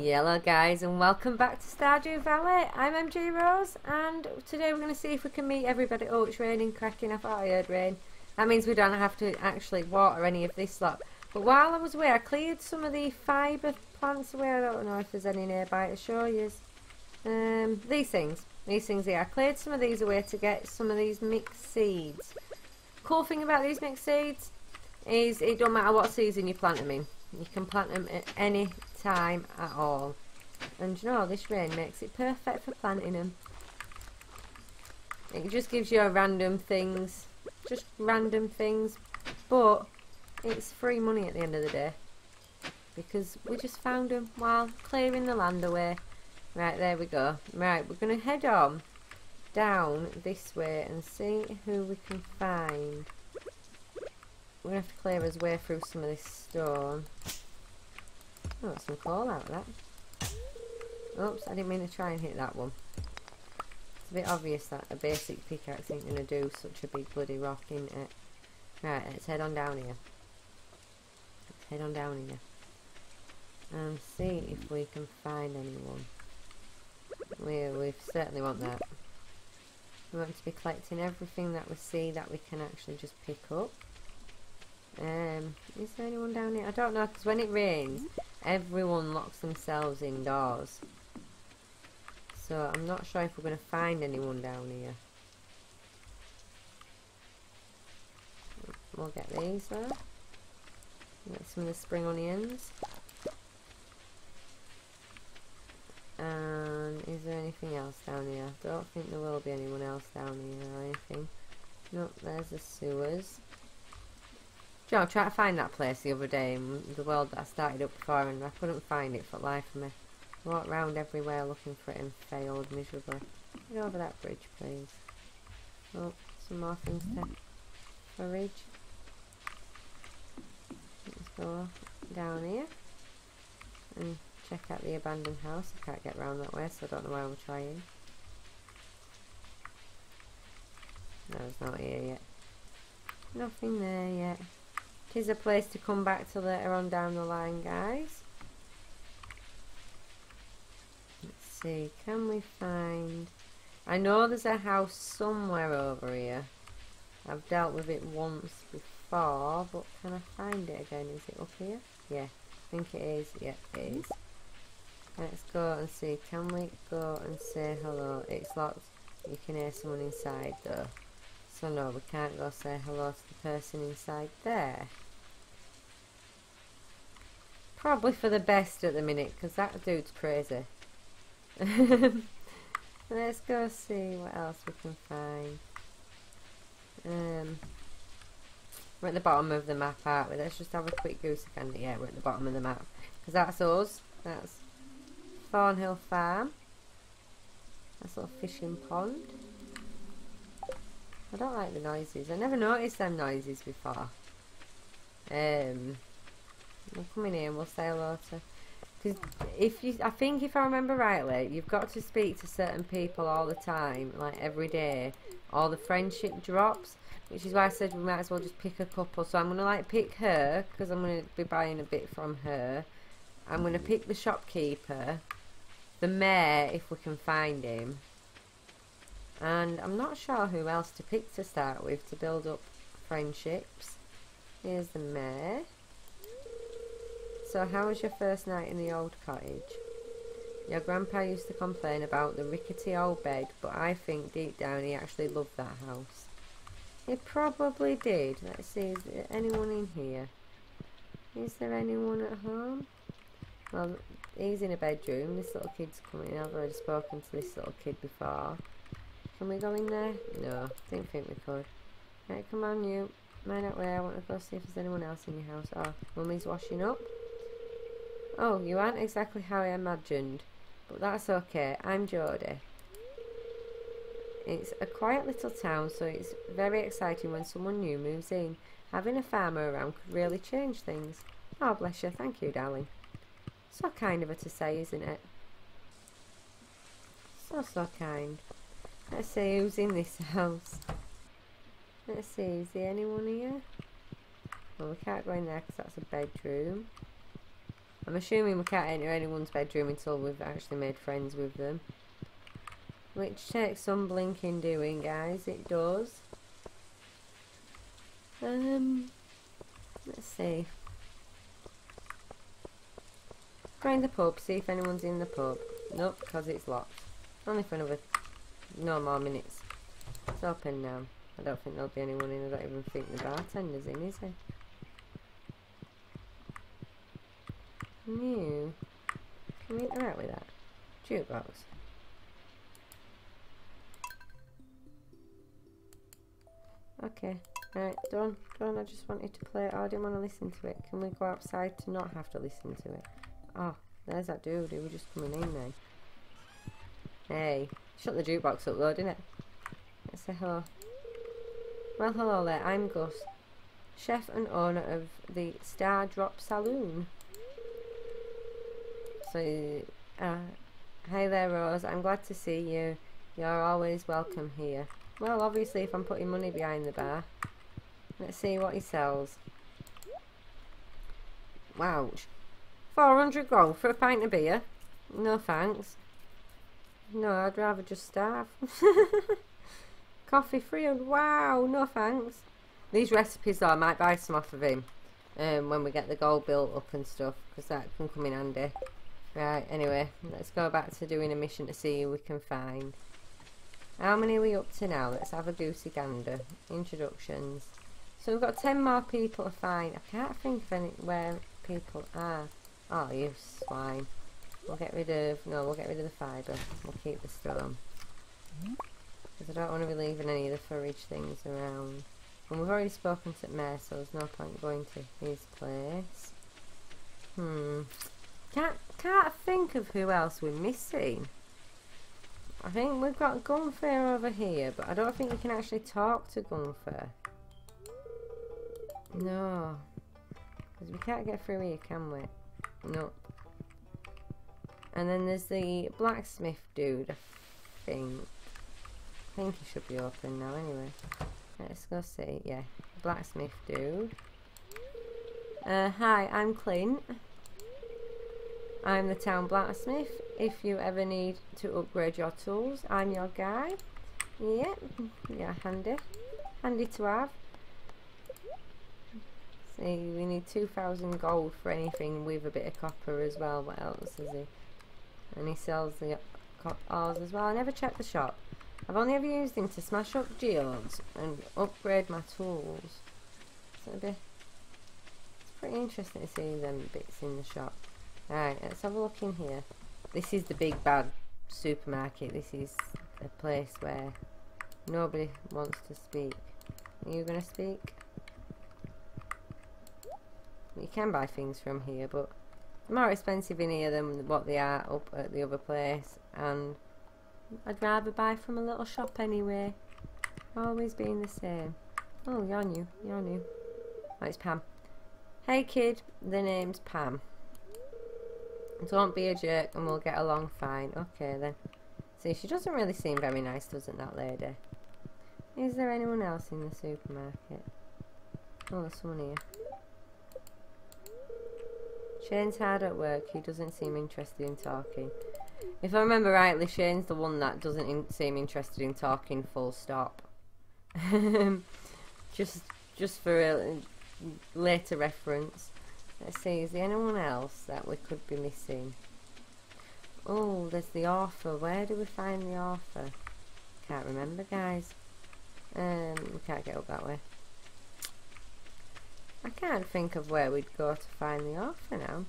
Yellow guys, and welcome back to Stardew Valley. I'm M.G.Rose, and today we're going to see if we can meet everybody. Oh, it's raining, cracking. I thought I heard rain. That means we don't have to actually water any of this lot. But while I was away, I cleared some of the fibre plants away. I don't know if there's any nearby to show you. These things here. I cleared some of these away to get some of these mixed seeds. Cool thing about these mixed seeds is it don't matter what season you plant them in. You can plant them at any time at all. And you know, this rain makes it perfect for planting them. It just gives you random things. Just random things. But it's free money at the end of the day. Because we just found them while clearing the land away. Right, there we go. Right, we're going to head on down this way and see who we can find. We're going to have to clear our way through some of this stone. Oh, got some coal out of that. Oops, I didn't mean to try and hit that one. It's a bit obvious that a basic pickaxe ain't going to do such a big bloody rock, isn't it? Right, let's head on down here. Let's head on down here. And see if we can find anyone. We certainly want that. We want to be collecting everything that we see that we can actually just pick up. Is there anyone down here? I don't know, because when it rains, everyone locks themselves indoors. So I'm not sure if we're going to find anyone down here. We'll get these though. Get some of the spring onions. And is there anything else down here? I don't think there will be anyone else down here or anything. Nope, there's the sewers. Joe, I tried to find that place the other day in the world that I started up before and I couldn't find it for the life of me. I walked around everywhere looking for it and failed miserably. Get over that bridge, please. Oh, some more things to forage. Let's go down here and check out the abandoned house. I can't get round that way, so I don't know why we're trying. No, it's not here yet. Nothing there yet. It is a place to come back to later on down the line, guys. Let's see, can we find... I know there's a house somewhere over here. I've dealt with it once before, but can I find it again? Is it up here? Yeah, I think it is. Yeah, it is. Let's go and see. Can we go and say hello? It's locked. You can hear someone inside though. So no, we can't go say hello to the person inside there. Probably for the best at the minute, because that dude's crazy. Let's go see what else we can find. We're at the bottom of the map, aren't we? Let's just have a quick goosey gander. Yeah, we're at the bottom of the map. Because that's us. That's Thornhill Farm. That's a little fishing pond. I don't like the noises. I never noticed them noises before. We'll come in here and we'll say hello to... Because I think if I remember rightly, you've got to speak to certain people all the time, like every day, or the friendship drops, which is why I said we might as well just pick a couple. So I'm going to like pick her, because I'm going to be buying a bit from her. I'm going to pick the shopkeeper, the mayor if we can find him, and I'm not sure who else to pick to start with to build up friendships. Here's the mayor. So how was your first night in the old cottage? Your grandpa used to complain about the rickety old bed, but I think deep down he actually loved that house. He probably did. Let's see, is there anyone in here? Is there anyone at home? Well, he's in a bedroom. This little kid's coming. I've already spoken to this little kid before. Can we go in there? No, didn't think we could. Right, come on you. Mind that way. I want to go see if there's anyone else in your house. Oh, Mummy's washing up. Oh, you aren't exactly how I imagined, but that's okay. I'm Jodie. It's a quiet little town, so it's very exciting when someone new moves in. Having a farmer around could really change things. Oh, bless you. Thank you, darling. So kind of her to say, isn't it? So kind. Let's see who's in this house. Let's see, is there anyone here? Well, we can't go in there because that's a bedroom. I'm assuming we can't enter anyone's bedroom until we've actually made friends with them. Which takes some blinking doing, guys. It does. Let's see. Try the pub, see if anyone's in the pub. Nope, because it's locked. Only for another no more minutes. It's open now. I don't think there'll be anyone in. I don't even think the bartender's in, is he? No. Can we interact with that? Jukebox. Okay. Right, done. Done. I just wanted to play it. I didn't want to listen to it. Can we go outside to not have to listen to it? Oh, there's that dude. He was just coming in then. Hey. Shut the jukebox up though, didn't it? Let's say hello. Well, hello there. I'm Gus, chef and owner of the Star Drop Saloon. So, hi there, Rose. I'm glad to see you. You're always welcome here. Well, obviously, if I'm putting money behind the bar. Let's see what he sells. Wouch. 400 gold for a pint of beer? No thanks. No, I'd rather just starve. Coffee free and wow, no thanks. These recipes though, I might buy some off of him when we get the gold built up and stuff, because that can come in handy. Right, anyway, let's go back to doing a mission to see who we can find. How many are we up to now? Let's have a goosey gander. Introductions. So we've got 10 more people to find. I can't think of where people are. Oh, you swine. We'll get rid of the fibre. We'll keep the stone. Because I don't want to be leaving any of the forage things around. And we've already spoken to Mare, so there's no point going to his place. Can't think of who else we're missing. I think we've got Gunfair over here, but I don't think you can actually talk to Gunfair. No. Because we can't get through here, can we? No. And then there's the blacksmith dude, I think. I think he should be open now anyway. Let's go see. Yeah, blacksmith dude. Hi, I'm Clint. I'm the town blacksmith. If you ever need to upgrade your tools, I'm your guy. Yep. Yeah, handy. Handy to have. See, we need 2,000 gold for anything with a bit of copper as well. What else is he? And he sells the ores as well. I never checked the shop. I've only ever used him to smash up geodes and upgrade my tools. So it's pretty interesting to see them bits in the shop. Alright, let's have a look in here. This is the big bad supermarket. This is a place where nobody wants to speak. Are you going to speak? You can buy things from here, but they're more expensive in here than what they are up at the other place, and I'd rather buy from a little shop anyway. Always being the same. Oh, you're new. You're new. Oh, it's Pam. Hey kid, the name's Pam. Don't be a jerk and we'll get along fine. Okay then. See, she doesn't really seem very nice, doesn't that lady? Is there anyone else in the supermarket? Oh, there's someone here. Shane's hard at work. He doesn't seem interested in talking. If I remember rightly, Shane's the one that doesn't seem interested in talking, full stop. just for a later reference. Let's see, is there anyone else that we could be missing? Oh, there's the author. Where do we find the author? Can't remember, guys. We can't get up that way. I can't think of where we'd go to find the author now.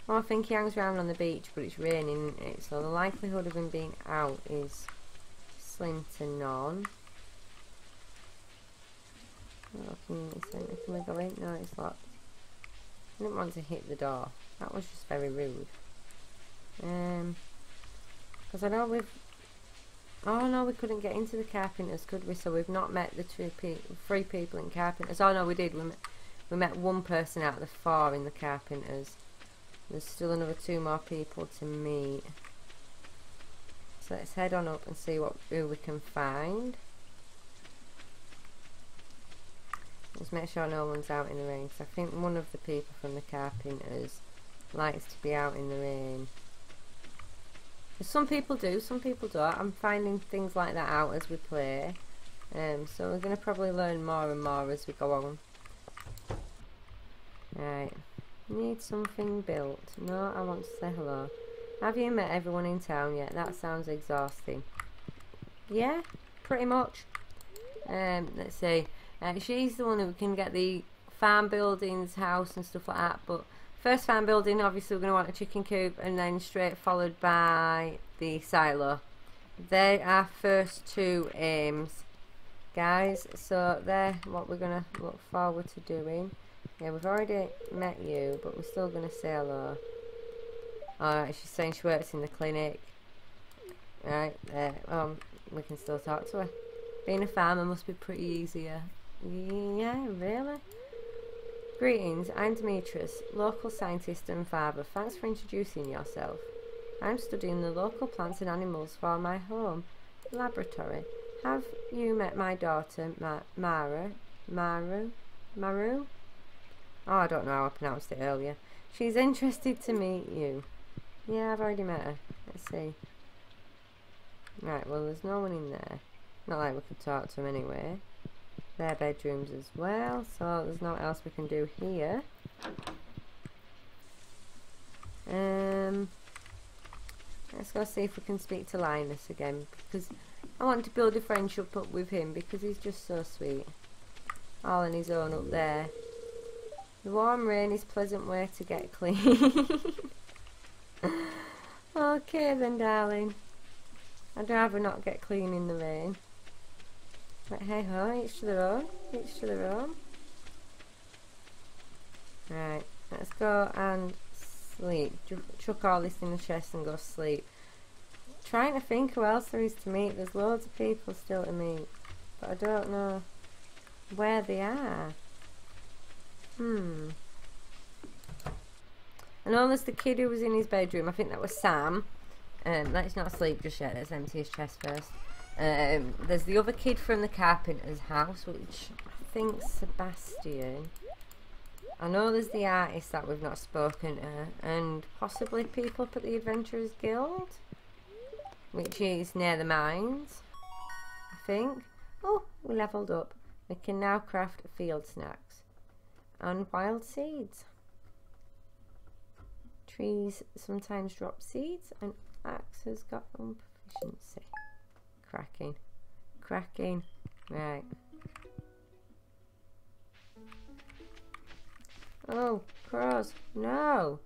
Well, I think he hangs around on the beach, but it's raining, isn't it? So the likelihood of him being out is slim to none. Oh, can we go in? No, it's locked. I didn't want to hit the door. That was just very rude. Because I know we've... Oh no, we couldn't get into the carpenters, could we? So we've not met the three people in carpenters. Oh no, we did. We met one person out of the 4 in the carpenters. There's still another 2 more people to meet. So let's head on up and see who we can find. Just make sure no one's out in the rain, because I think one of the people from the carpenters likes to be out in the rain. Some people do, some people don't. I'm finding things like that out as we play. So we're going to probably learn more and more as we go on. Right. Need something built. No, I want to say hello. Have you met everyone in town yet? That sounds exhausting. Yeah, pretty much. Let's see. She's the one who can get the farm buildings, house and stuff like that. But first farm building, obviously we're going to want a chicken coop, and then straight followed by the silo. They are first two aims, guys. So they're what we're going to look forward to doing. Yeah, we've already met you, but we're still going to say hello. Alright, she's saying she works in the clinic. Right, we can still talk to her. Being a farmer must be pretty easy. Yeah, really? Greetings, I'm M.G.Rose, local scientist and father. Thanks for introducing yourself. I'm studying the local plants and animals for my home laboratory. Have you met my daughter, Maru? Oh, I don't know how I pronounced it earlier. She's interested to meet you. Yeah, I've already met her. Let's see. Right, well, there's no one in there. Not like we could talk to them anyway. Their bedrooms as well, so there's nothing else we can do here. Let's go see if we can speak to Linus again, because I want to build a friendship up with him, because he's just so sweet. All on his own up there. The warm rain is a pleasant way to get clean. Okay then, darling. I'd rather not get clean in the rain. But hey ho, each to their own. Each to their own. Right, let's go and sleep. Chuck all this in the chest and go sleep. Trying to think who else there is to meet. There's loads of people still to meet, but I don't know where they are. I know there's the kid who was in his bedroom. I think that was Sam. Let's not sleep just yet. Let's empty his chest first. There's the other kid from the carpenter's house, which I think's Sebastian. I know there's the artist that we've not spoken to, and possibly people up at the Adventurers Guild, which is near the mines, I think. Oh, we leveled up. We can now craft field snacks and wild seeds. Trees sometimes drop seeds, and axe has got proficiency. Cracking. Cracking. Right. Oh, crows. No!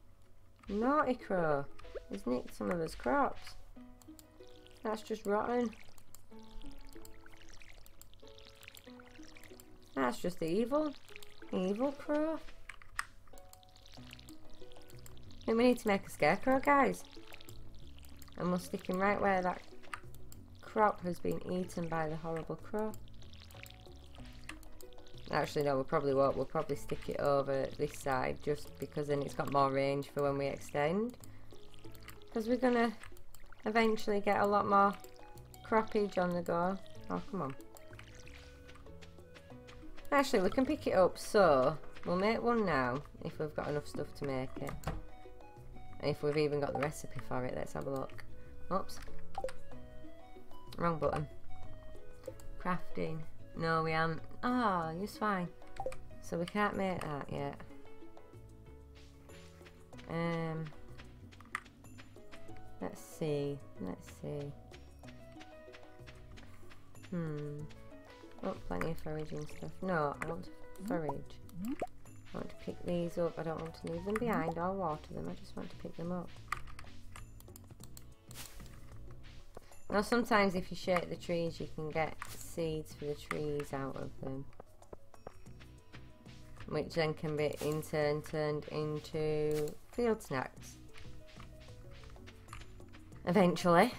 Naughty crow. He's nicked some of his crops. That's just rotten. That's just evil. Evil crow. I think we need to make a scarecrow, guys. And we'll stick him right where that crop has been eaten by the horrible crow. Actually, no, we probably won't. We'll probably stick it over this side, just because then it's got more range for when we extend. Because we're going to eventually get a lot more croppage on the go. Oh, come on. Actually, we can pick it up, so we'll make one now, if we've got enough stuff to make it. If we've even got the recipe for it, let's have a look. Oops. Wrong button. Crafting. No, we haven't. Oh, it's fine. So we can't make that yet. Let's see. Let's see. Oh, plenty of foraging stuff. No, I want to forage. I want to pick these up. I don't want to leave them behind or water them. I just want to pick them up. Now sometimes if you shake the trees you can get seeds for the trees out of them, which then can be in turn turned into field snacks. Eventually.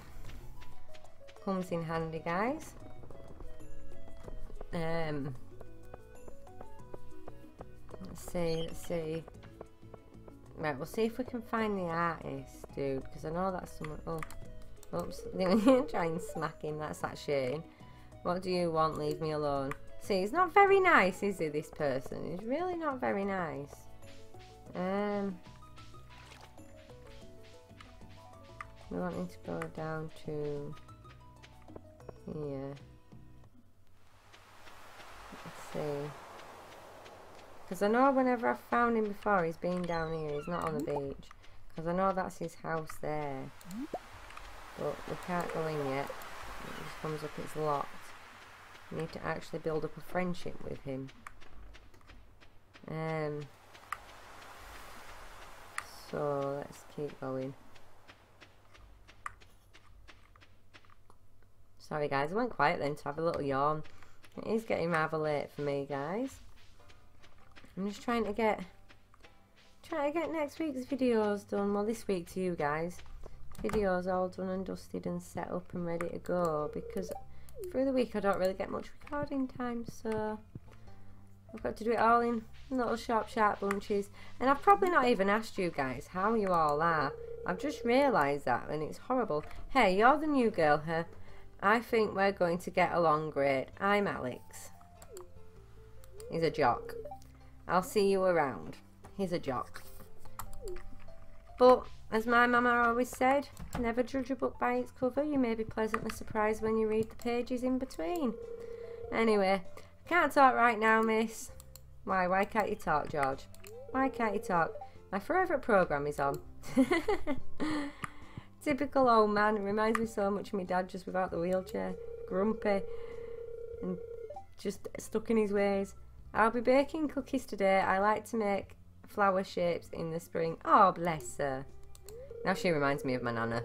Comes in handy, guys. Let's see. Right, we'll see if we can find the artist, dude, because I know that's someone. Oh, oops! Try and smack him. That's that Shane. What do you want? Leave me alone. See, he's not very nice, is he? This person, he's really not very nice. We want him to go down to here. Let's see. Because I know whenever I've found him before, he's been down here. He's not on the beach. Because I know that's his house there. But we can't go in yet. It just comes up, it's locked. We need to actually build up a friendship with him. So let's keep going. Sorry guys, I went quiet then to have a little yawn. It is getting rather late for me, guys. I'm just trying to get next week's videos done. Well, this week to you guys. Videos all done and dusted and set up and ready to go, because through the week I don't really get much recording time, so I've got to do it all in little sharp bunches. And I've probably not even asked you guys how you all are. I've just realised that, and it's horrible. Hey, you're the new girl here. I think we're going to get along great. I'm Alex. He's a jock. I'll see you around. He's a jock. But, as my mama always said, never judge a book by its cover. You may be pleasantly surprised when you read the pages in between. Anyway, I can't talk right now, miss. Why? Why can't you talk, George? Why can't you talk? My favourite programme is on. Typical old man. It reminds me so much of my dad, just without the wheelchair. Grumpy. And just stuck in his ways. I'll be baking cookies today. I like to make flower shapes in the spring. Oh, bless her. Now she reminds me of my nana.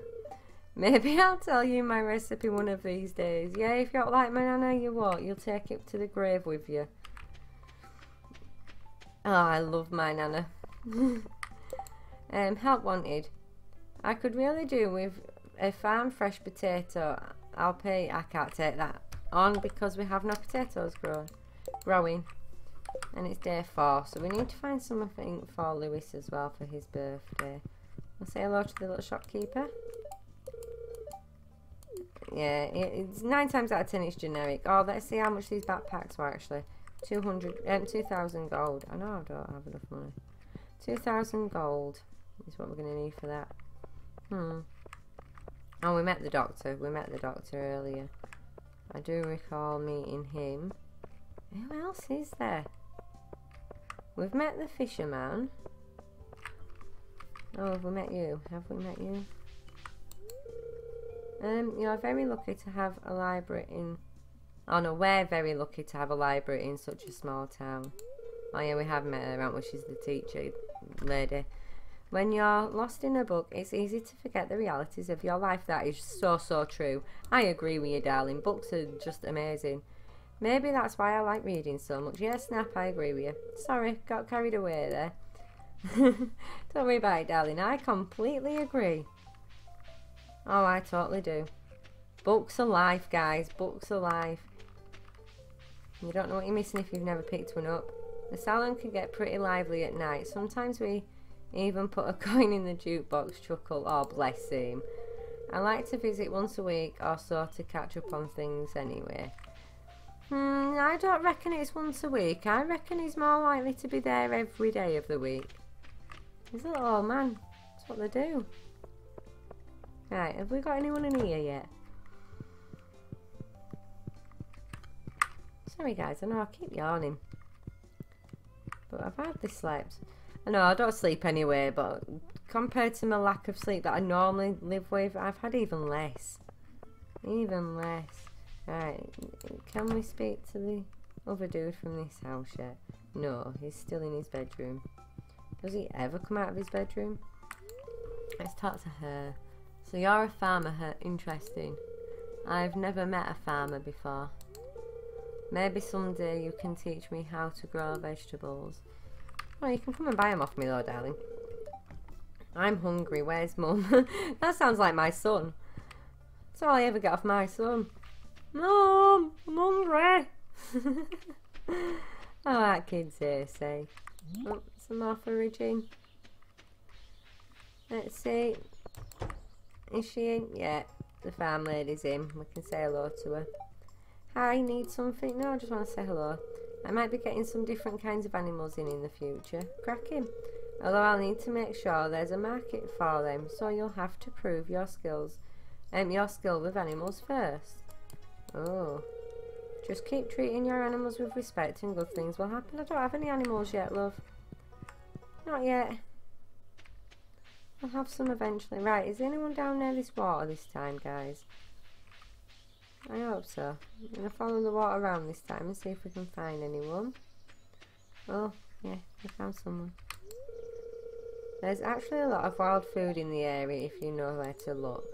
Maybe I'll tell you my recipe one of these days. Yeah, if you don't like my nana, you won't. You'll take it to the grave with you. Oh, I love my nana. Help wanted. I could really do with a farm fresh potato. I'll pay. I can't take that on because we have no potatoes growing. And it's day 4, so we need to find something for Lewis as well for his birthday. I'll say hello to the little shopkeeper. Yeah, it's 9 times out of 10 it's generic. Oh, let's see how much these backpacks were actually. 2,000 gold. I know I don't have enough money. 2,000 gold is what we're going to need for that. Oh, we met the doctor. We met the doctor earlier. I do recall meeting him. Who else is there? We've met the fisherman. Oh, have we met you? Have we met you? You're very lucky to have a library in... Oh no, we're very lucky to have a library in such a small town. Oh yeah, we have met her, haven't we? She's the teacher lady. When you're lost in a book, it's easy to forget the realities of your life. That is so, so true. I agree with you, darling. Books are just amazing. Maybe that's why I like reading so much. Yeah, Snap, I agree with you. Sorry, got carried away there. Don't worry about it, darling. I completely agree. Oh, I totally do. Books are life, guys. Books are life. You don't know what you're missing if you've never picked one up. The salon can get pretty lively at night. Sometimes we even put a coin in the jukebox. Chuckle. Oh, bless him. I like to visit once a week or so to catch up on things anyway. I don't reckon it's once a week. I reckon he's more likely to be there every day of the week. He's a little old man. That's what they do. Right, have we got anyone in here yet? Sorry guys, I know I keep yawning. But I've hardly slept. I know I don't sleep anyway, but compared to my lack of sleep that I normally live with, I've had even less. Even less. Right, can we speak to the other dude from this house yet? No, he's still in his bedroom. Does he ever come out of his bedroom? Let's talk to her. So you're a farmer, her. Interesting. I've never met a farmer before. Maybe someday you can teach me how to grow vegetables. Oh, you can come and buy them off me though, darling. I'm hungry. Where's Mum? That sounds like my son. That's all I ever get off my son. Mum, I'm hungry. Oh, that kid's here, say. Oh, some more foraging. Let's see. Is she in? Yeah, the farm lady's in. We can say hello to her. Hi, need something? No, I just want to say hello. I might be getting some different kinds of animals in the future. Cracking. Although I'll need to make sure there's a market for them, so you'll have to prove your skills, your skill with animals first. Oh. Just keep treating your animals with respect and good things will happen. I don't have any animals yet, love. Not yet. I'll have some eventually. Right, is anyone down near this water this time, guys? I hope so. I'm going to follow the water around this time and see if we can find anyone. Oh, yeah, we found someone. There's actually a lot of wild food in the area if you know where to look.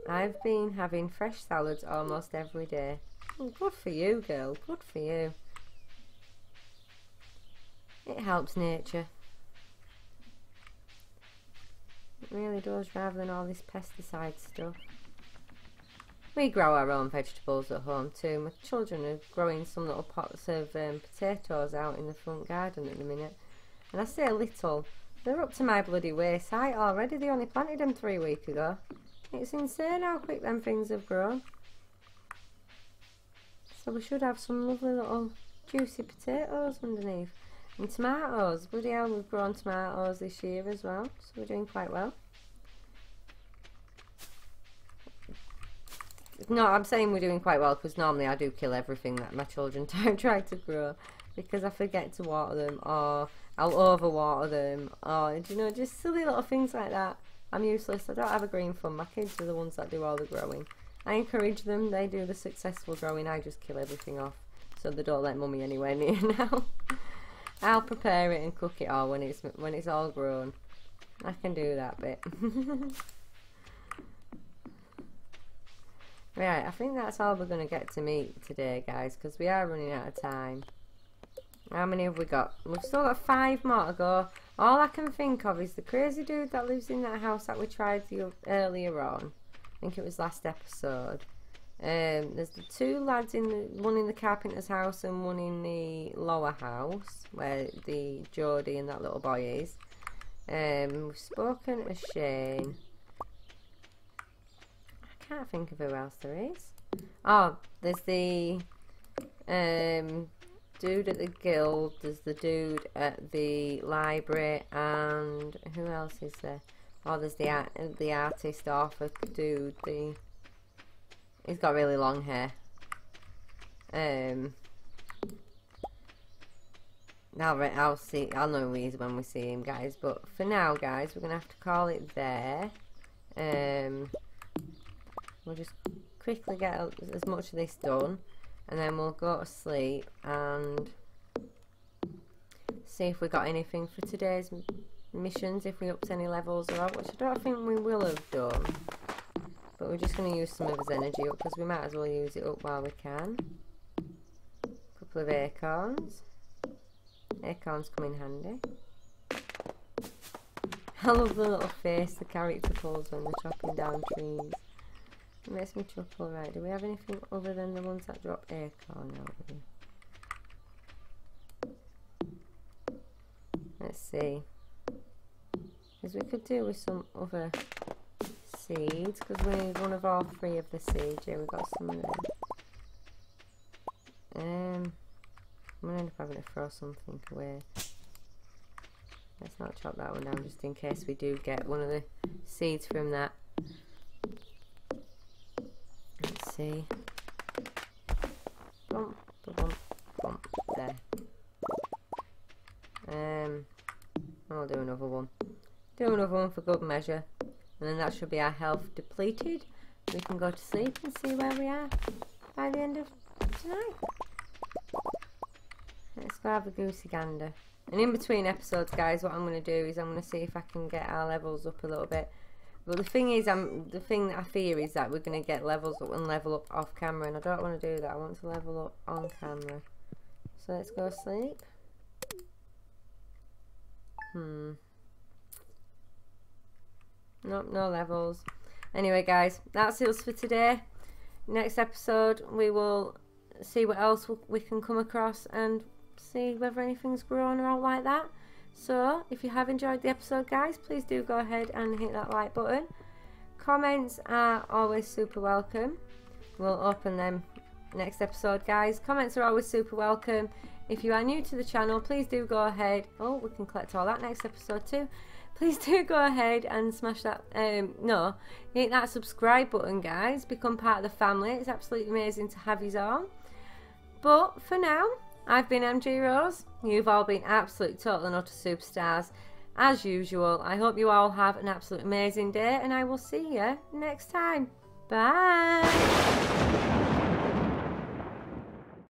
I've been having fresh salads almost every day. Oh, good for you, girl. Good for you. It helps nature. It really does, rather than all this pesticide stuff. We grow our own vegetables at home too. My children are growing some little pots of potatoes out in the front garden at the minute. And I say a little, they're up to my bloody waist height already. They only planted them 3 weeks ago. It's insane how quick them things have grown. So we should have some lovely little juicy potatoes underneath. And tomatoes. Bloody hell, we've grown tomatoes this year as well. So we're doing quite well. No, I'm saying we're doing quite well because normally I do kill everything that my children try to grow because I forget to water them, or I'll overwater them, or, you know, just silly little things like that. I'm useless. I don't have a green thumb. My kids are the ones that do all the growing. I encourage them. They do the successful growing. I just kill everything off so they don't let mummy anywhere near now. I'll prepare it and cook it all when it's all grown. I can do that bit. Right, I think that's all we're going to get to meet today, guys, because we are running out of time. How many have we got? We've still got 5 more to go. All I can think of is the crazy dude that lives in that house that we tried earlier on. I think it was last episode. There's the 2 lads, one in the carpenter's house and one in the lower house, where the Jodie and that little boy is. We've spoken to Shane. I can't think of who else there is. Oh, there's the dude at the guild, there's the dude at the library, and who else is there? Oh, there's the artist Arthur dude. He's got really long hair. I'll know who he is when we see him, guys. But for now, guys, we're gonna have to call it there. We'll just quickly get as much of this done, and then we'll go to sleep and see if we got anything for today's missions, if we upped any levels or not, which I don't think we will have done. But we're just going to use some of his energy up because we might as well use it up while we can. A couple of acorns. Acorns come in handy. I love the little face the character pulls when they're chopping down trees. It makes me chuckle. Right, do we have anything other than the ones that drop acorn out here? Let's see. Because we could do with some other seeds, because we need one of all 3 of the seeds. Yeah, we've got some of them. I'm going to end up having to throw something away. Let's not chop that one down just in case we do get one of the seeds from that. Let's see. Bump, bump, bump. There. I'll do another one. Do another one for good measure. And then that should be our health depleted. We can go to sleep and see where we are by the end of tonight. Let's go have a goosey gander. And in between episodes, guys, what I'm going to do is I'm going to see if I can get our levels up a little bit. But the thing is, the thing that I fear is that we're going to get levels up and level up off camera, and I don't want to do that. I want to level up on camera. So let's go sleep. Nope, no levels. Anyway, guys, that's it for today. Next episode, we will see what else we can come across and see whether anything's grown or out like that. So, if you have enjoyed the episode, guys, please do go ahead and hit that like button. Comments are always super welcome. We'll open them next episode, guys. Comments are always super welcome. If you are new to the channel, please do go ahead. Oh, we can collect all that next episode too. Please do go ahead and smash that, hit that subscribe button, guys. Become part of the family. It's absolutely amazing to have you on. But for now, I've been M.G.Rose. You've all been absolute total and utter superstars. As usual, I hope you all have an absolute amazing day, and I will see you next time. Bye!